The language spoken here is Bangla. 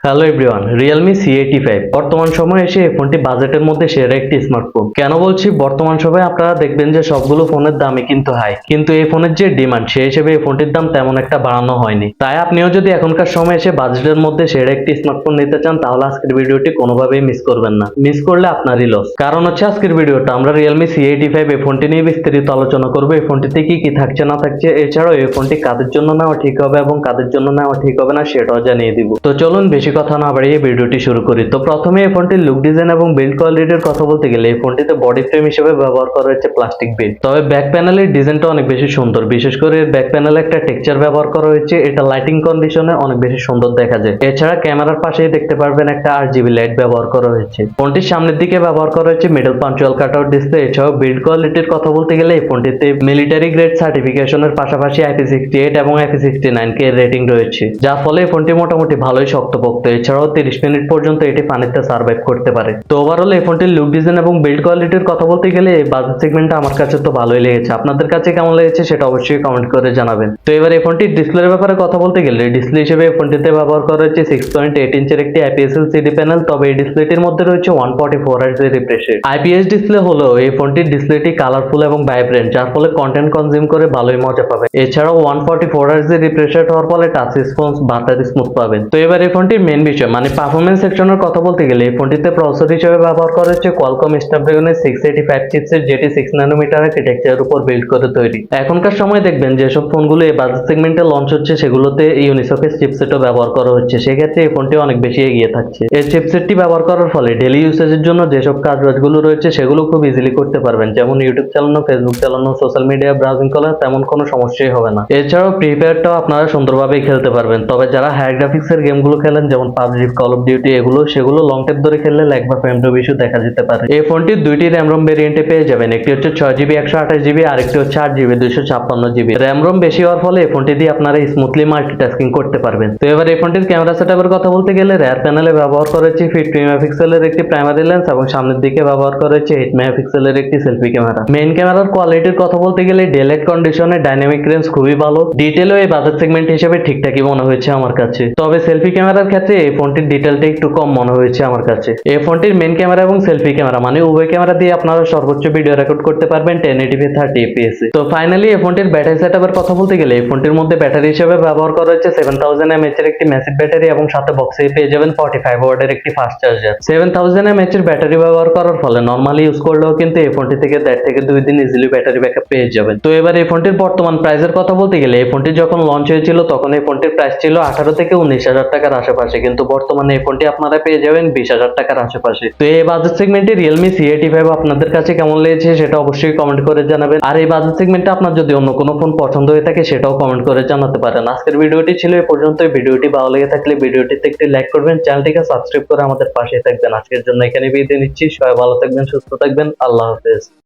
হ্যালো এভরিওয়ান, রিয়েলমি C85 বর্তমান সময়ে এসে এই ফোনটি বাজেটের মধ্যে সেরা একটি স্মার্টফোন। কেন বলছি বর্তমান সময়ে আপনারা দেখবেন যে সবগুলো ফোনের দামই কিন্তু হাই, কিন্তু এই ফোনের যে ডিমান্ড সেই হিসেবে এই ফোনটির দাম তেমন একটা বাড়ানো হয়নি। তাই আপনিও যদি এখনকার সময় এসে বাজেটের মধ্যে সেরা একটি স্মার্টফোন নিতে চান তাহলে আজকের ভিডিওটি কোনোভাবেই মিস করবেন না। মিস করলে আপনারই লস। কারণ হচ্ছে আজকের ভিডিওটা আমরা রিয়েলমি C85 এই ফোনটি নিয়ে বিস্তারিত আলোচনা করবো। এই ফোনটিতে কি কি থাকছে না থাকছে, এছাড়াও এই ফোনটি কাদের জন্য নেওয়া ঠিক হবে এবং কাদের জন্য নেওয়া ঠিক হবে না সেটাও জানিয়ে দিব। তো চলুন বেশি কথা না বাড়িয়ে ভিডিওটি শুরু করি। তো প্রথমে এই ফোনটির লুক ডিজাইন এবং বিল্ড কোয়ালিটির কথা বলতে গেলে এই ফোনটিতে বডি ফ্রেম হিসেবে ব্যবহার করা হয়েছে প্লাস্টিক বিল্ড। তবে ব্যাক প্যানেলের ডিজাইনটা অনেক বেশি সুন্দর, বিশেষ করে এর ব্যাক প্যানেলে একটা টেক্সচার ব্যবহার করা হয়েছে, এটা লাইটিং কন্ডিশনে অনেক বেশি সুন্দর দেখা যায়। এছাড়া ক্যামেরার পাশেই দেখতে পারবেন একটা RGB লাইট ব্যবহার করা হয়েছে। ফোনটির সামনের দিকে ব্যবহার করা হয়েছে মিডল পাঞ্চুয়াল কাটআউট ডিসপ্লে। এছাড়াও বিল্ড কোয়ালিটির কথা বলতে গেলে এই ফোনটিতে মিলিটারি গ্রেড সার্টিফিকেশনের পাশাপাশি IP68 এবং IP69 কে রেটিং রয়েছে, যার ফলে এই ফোনটি মোটামুটি ভালোই শক্তপোক্ত। এছাড়াও 30 মিনিট পর্যন্ত এটি পানিতে সার্ভাইভ করতে পারে। তো ওভারঅল এই ফোনটির লুক ডিজাইন এবং বিল্ড কোয়ালিটির কথা বলতে গেলে এই বাজেট সেগমেন্টটা আমার কাছে তো ভালোই লেগেছে। আপনাদের কাছে কেমন লেগেছে সেটা অবশ্যই কমেন্ট করে জানাবেন। তো এবার এই ফোনটির ডিসপ্লের ব্যাপারে কথা বলতে গেলে ডিসপ্লে হিসেবে এই ফোনটিতে ব্যবহার করা হয়েছে 6.8 ইঞ্চের একটি IPS LCD প্যানেল। তবে এই ডিসপ্লেটির মধ্যে রয়েছে 144 Hz এর রিফ্রেশ রেট। IPS ডিসপ্লে হলেও এই ফোনটির ডিসপ্লেটি কালারফুল এবং ভাইব্রেন্ট, যার ফলে কন্টেন্ট কনজিউম করে ভালোই মজা পাবেন। এছাড়াও 144 Hz এর রিফ্রেশ রেট হওয়ার ফলে টাচ রেসপন্স বাটারি স্মুথ পাবেন। তো এবার এই ফোনটির মেইন বিষয় মানে পারফরমেন্স সেকশনের কথা বলতে গেলে এই ফোনটিতে প্রসেসর হিসেবে ব্যবহার করা হচ্ছে কোয়ালকম স্ন্যাপড্রাগনের 685 চিপসেট, যেটি 6 ন্যানোমিটার আর্কিটেকচারের উপর বিল্ড করে তৈরি। এখনকার সময় দেখবেন যেসব ফোনগুলো এই বাজেট সেগমেন্টে লঞ্চ হচ্ছে সেগুলোতে ইউনিসকের চিপসেটও ব্যবহার করা হচ্ছে, সেক্ষেত্রে এই ফোনটি অনেক বেশি এগিয়ে থাকছে। এই চিপসেটটি ব্যবহার করার ফলে ডেইলি ইউসেজের জন্য যেসব কাজগুলো রয়েছে সেগুলো খুব ইজিলি করতে পারবেন, যেমন ইউটিউব চালানো, ফেসবুক চালানো, সোশ্যাল মিডিয়া ব্রাউজিং করা তেমন কোনো সমস্যাই হবে না। এছাড়াও ফ্রি ফায়ারটাও আপনারা সুন্দরভাবেই খেলতে পারবেন। তবে যারা হাই গ্রাফিক্সের গেমগুলো খেলেন যেমন পাবজি, কল অফ ডিউটি এগুলো সেগুলো লং টাইম ধরে খেললে ল্যাগ বা ফ্রেম ড্রপ ইস্যু দেখা যেতে পারে। এই ফোনটির দুইটি র্যাম রোম ভেরিয়েন্টে পেয়ে যাবেন, একটি হচ্ছে 6GB 128GB আর একটি হচ্ছে 8GB 256GB। র্যাম রোম বেশি হওয়ার ফলে এই ফোনটি দিয়ে আপনারা স্মুথলি মাল্টিটাস্কিং করতে পারবেন। তো এবার এই ফোনটির ক্যামেরা সেটআপের কথা বলতে গেলে রিয়ার প্যানেলে ব্যবহার করা হয়েছে 50 মেগাপিক্সেলের একটি প্রাইমারি লেন্স এবং সামনের দিকে ব্যবহার করা হয়েছে 8 মেগাপিক্সেলের একটি সেলফি ক্যামেরা। মেইন ক্যামেরার কোয়ালিটির কথা বলতে গেলে ডেলাইট কন্ডিশনে ডাইনামিক রেঞ্জ খুবই ভালো, ডিটেলও এই বাজেট সেগমেন্ট হিসেবে ঠিকঠাকই মনে হয়েছে আমার কাছে। তবে সেলফি ক্যামেরার ক্ষেত্রে এই ফোনটির ডিটেলটা একটু কম মনে হয়েছে আমার কাছে। এই ফোনটির মেইন ক্যামেরা এবং সেলফি ক্যামেরা মানে উভয় ক্যামেরা দিয়ে আপনারা সর্বোচ্চ ভিডিও রেকর্ড করতে পারবেন 1080p 30 fps এ। তো ফাইনালি এই ফোনটির ব্যাটারি সেটআপের কথা বলতে গেলে এই ফোনটির মধ্যে ব্যাটারি হিসেবে ব্যবহার করা হয়েছে 7000 mAh এর একটি ম্যাসিভ ব্যাটারি এবং সাথে বক্সে পেয়ে যাবেন 45 ওয়াটের একটি ফাস্ট চার্জার। 7000 mAh এর ব্যাটারি ব্যবহার করার ফলে নরমালি ইউজ করলেও কিন্তু এই ফোনটি থেকে 1.5 থেকে 2 দিন ইজিলি ব্যাটারি ব্যাকআপ পেয়ে যাবেন। তো এবার এই ফোনটির বর্তমান প্রাইসের কথা বলতে গেলে এই ফোনটি যখন লঞ্চ হয়েছিল তখন এই ফোনটির প্রাইস ছিল 18 থেকে 19,000 টাকার আশেপাশে, কিন্তু বর্তমানে এই ফোনটি আপনারা পেয়ে যাবেন 20,000 টাকার আশেপাশে। তো এই বাজেট সেগমেন্টে রিয়েলমি C85 আপনাদের কাছে কেমন লেগেছে সেটা অবশ্যই কমেন্ট করে জানাবেন। আর এই বাজেট সেগমেন্টে আপনার যদি অন্য কোনো ফোন পছন্দ হয়ে থাকে সেটাও কমেন্ট করে জানাতে পারেন। আজকের ভিডিওটি ছিল এই পর্যন্তই। ভিডিওটি ভালো লেগে থাকলে ভিডিওটিতে একটি লাইক করবেন, চ্যানেলটিকে সাবস্ক্রাইব করে আমাদের পাশে থাকবেন। আজকের জন্য এখানে বিদায় নিচ্ছি। সবাই ভালো থাকবেন, সুস্থ থাকবেন। আল্লাহ হাফেজ।